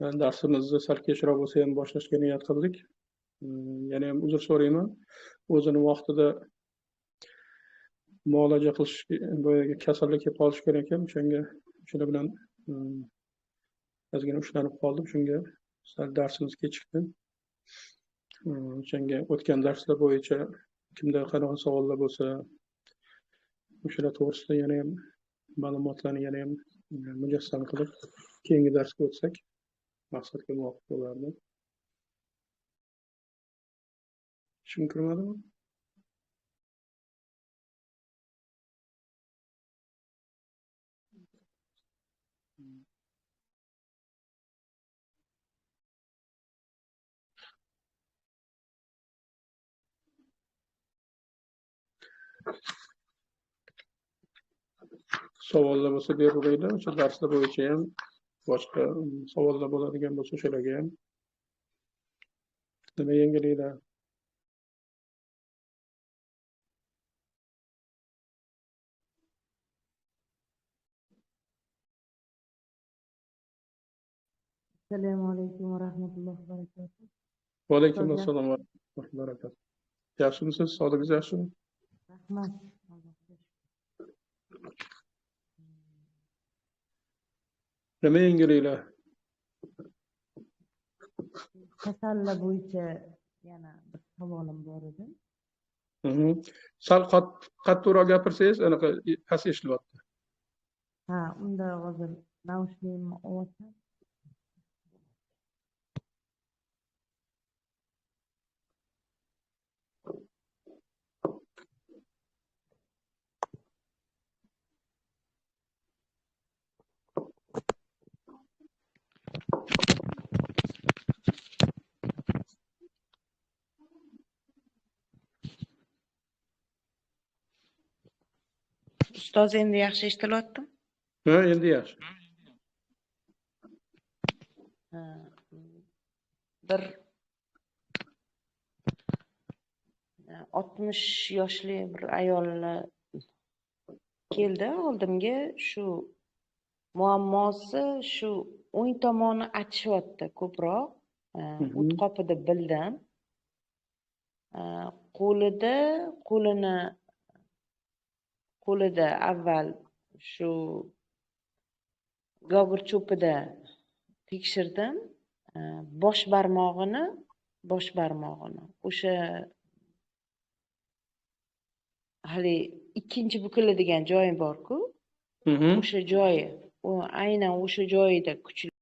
Darsimizni sal kechroq bo'lsa ham boshlashga niyat qildik. Yanayam uzr so'rayman. O'zini vaqtida muolaja qilish, boyagi kasallik kelib qolishi kerak ekan. O'shalar bilan ozgina ushlanib qoldim. Shunga sal darsimiz kechikdi. O'shanga o'tgan darslar bo'yicha kimda qanaqa savollar bo'lsa, o'shalar to'g'risida yana ham ma'lumotlarni yana ham mujassam qilib keyingi darsga o'tsak maqsadga muvofiq bo'lardi. Tushunib kirmadimi? Savollar bo'lsa beriladi. O'sha darslar bo'yicha ham boshqa savollar bo'ladigan bo'lsa o'shalarga ham nima yangiliklar? Assalomu alaykum va rahmatullohi va barakatuh. Va alaykum assalom va rahmatullohi va barakatuh. Yaxshimisiz? Sog'ligingiz yaxshimi? Rahmat. Nima yangiliklar? Kasallar bo'yicha yana bir savolim bor edi. Sal qattiqroq gapirsangiz, anaqa past eshityapti. Ha, unda hozir naushnikimni olyapman. Ustoz, endi yaxshi eshitilyaptimi? Ha, endi yaxshi. Bir 60 yoshli bir ayol keldi oldimga. Shu muammosi shu o'ng tomoni achishyapti ko'proq. O't qopida bildim. Qo'lida avval shu gogir cho'pida tekshirdim. Bosh barmog'ini o'sha hali ikkinchi bukiladigan joyi bor-ku. O'sha joyi, aynan o'sha joyida kuchli